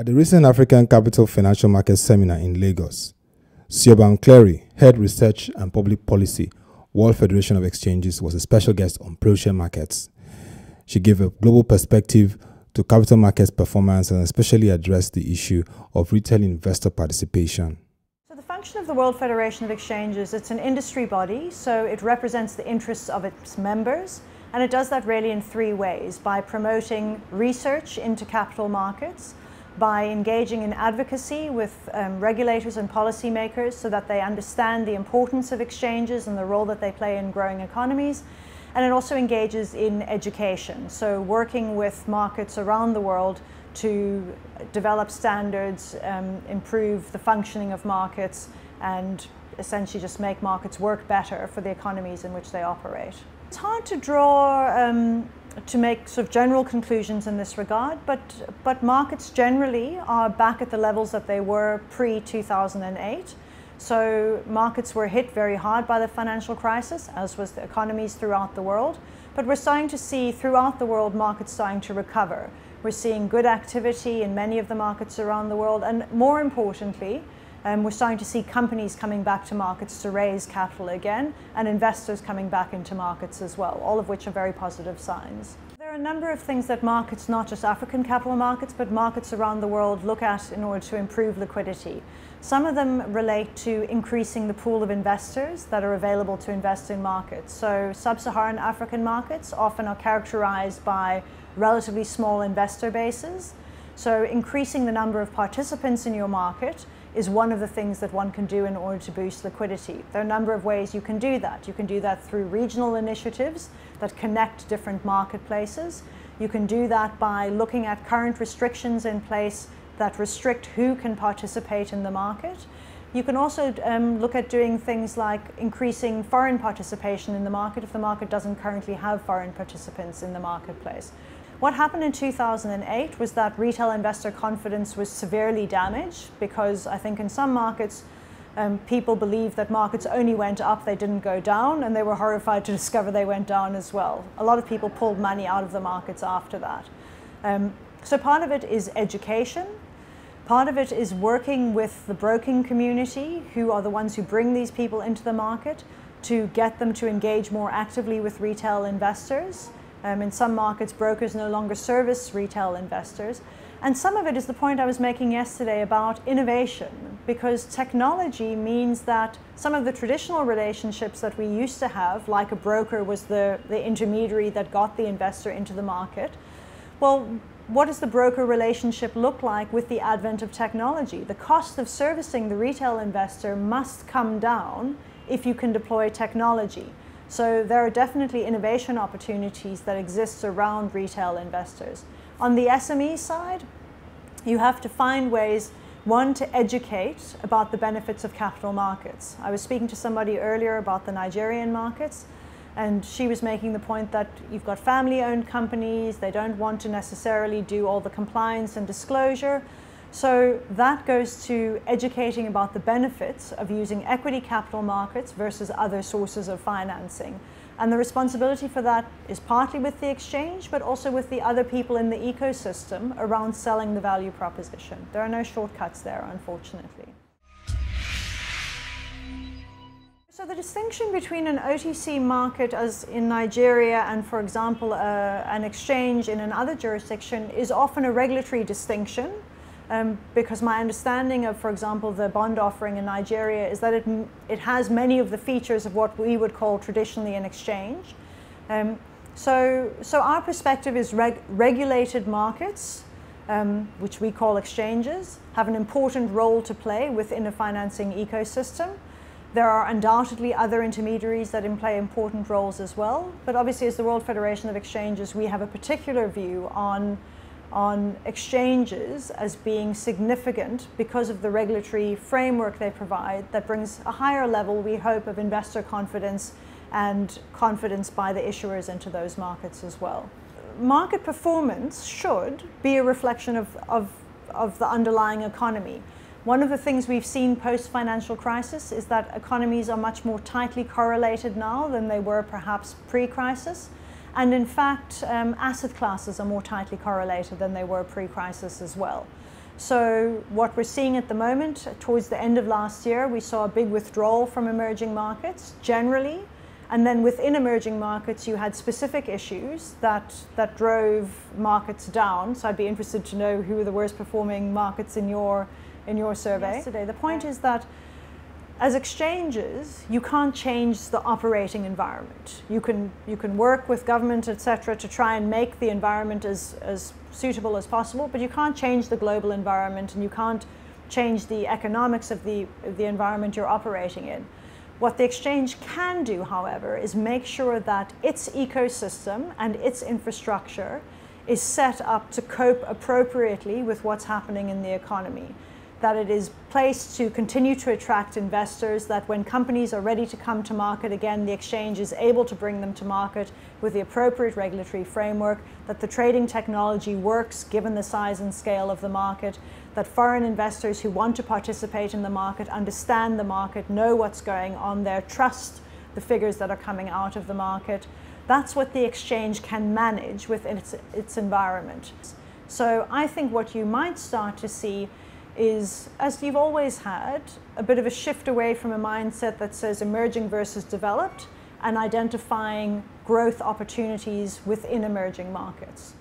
At the recent African Capital Financial Markets Seminar in Lagos, Siobham Cleary, Head Research and Public Policy, World Federation of Exchanges, was a special guest on Proshare markets. She gave a global perspective to capital markets performance and especially addressed the issue of retail investor participation. So the function of the World Federation of Exchanges, it's an industry body, so it represents the interests of its members, and it does that really in three ways: by promoting research into capital markets, by engaging in advocacy with regulators and policymakers so that they understand the importance of exchanges and the role that they play in growing economies. And it also engages in education, so working with markets around the world to develop standards, improve the functioning of markets, and essentially just make markets work better for the economies in which they operate. It's hard to draw to make sort of general conclusions in this regard, but markets generally are back at the levels that they were pre-2008. So markets were hit very hard by the financial crisis, as was the economies throughout the world. But we're starting to see throughout the world markets starting to recover. We're seeing good activity in many of the markets around the world, and more importantly, we're starting to see companies coming back to markets to raise capital again, and investors coming back into markets as well, all of which are very positive signs. There are a number of things that markets, not just African capital markets, but markets around the world look at in order to improve liquidity. Some of them relate to increasing the pool of investors that are available to invest in markets. So sub-Saharan African markets often are characterized by relatively small investor bases. So increasing the number of participants in your market is one of the things that one can do in order to boost liquidity. There are a number of ways you can do that. You can do that through regional initiatives that connect different marketplaces. You can do that by looking at current restrictions in place that restrict who can participate in the market. You can also look at doing things like increasing foreign participation in the market if the market doesn't currently have foreign participants in the marketplace. What happened in 2008 was that retail investor confidence was severely damaged because I think in some markets people believed that markets only went up, they didn't go down, and they were horrified to discover they went down as well. A lot of people pulled money out of the markets after that. So part of it is education. Part of it is working with the broking community, who are the ones who bring these people into the market, to get them to engage more actively with retail investors. In some markets, brokers no longer service retail investors. And some of it is the point I was making yesterday about innovation, because technology means that some of the traditional relationships that we used to have, like a broker was the intermediary that got the investor into the market, well, what does the broker relationship look like with the advent of technology? The cost of servicing the retail investor must come down if you can deploy technology. So there are definitely innovation opportunities that exist around retail investors. On the SME side, you have to find ways, one, to educate about the benefits of capital markets. I was speaking to somebody earlier about the Nigerian markets, and she was making the point that you've got family-owned companies, they don't want to necessarily do all the compliance and disclosure. So that goes to educating about the benefits of using equity capital markets versus other sources of financing. And the responsibility for that is partly with the exchange, but also with the other people in the ecosystem around selling the value proposition. There are no shortcuts there, unfortunately. So the distinction between an OTC market as in Nigeria and, for example, an exchange in another jurisdiction is often a regulatory distinction. Because my understanding of, for example, the bond offering in Nigeria is that it has many of the features of what we would call traditionally an exchange. So our perspective is regulated markets, which we call exchanges, have an important role to play within a financing ecosystem. There are undoubtedly other intermediaries that play important roles as well, but obviously as the World Federation of Exchanges, we have a particular view on exchanges as being significant because of the regulatory framework they provide that brings a higher level, we hope, of investor confidence and confidence by the issuers into those markets as well. Market performance should be a reflection of the underlying economy. One of the things we've seen post-financial crisis is that economies are much more tightly correlated now than they were perhaps pre-crisis. And in fact, asset classes are more tightly correlated than they were pre-crisis as well. So what we're seeing at the moment, towards the end of last year, we saw a big withdrawal from emerging markets generally. And then within emerging markets, you had specific issues that drove markets down. So I'd be interested to know who are the worst performing markets in your survey. Yesterday, the point is that as exchanges, you can't change the operating environment. You can work with government, etc., to try and make the environment as suitable as possible, but you can't change the global environment, and you can't change the economics of the environment you're operating in. What the exchange can do, however, is make sure that its ecosystem and its infrastructure is set up to cope appropriately with what's happening in the economy. That it is placed to continue to attract investors, that when companies are ready to come to market again, the exchange is able to bring them to market with the appropriate regulatory framework, that the trading technology works given the size and scale of the market, that foreign investors who want to participate in the market understand the market, know what's going on there, trust the figures that are coming out of the market. That's what the exchange can manage within its environment. So I think what you might start to see is, as you've always had, a bit of a shift away from a mindset that says emerging versus developed, and identifying growth opportunities within emerging markets.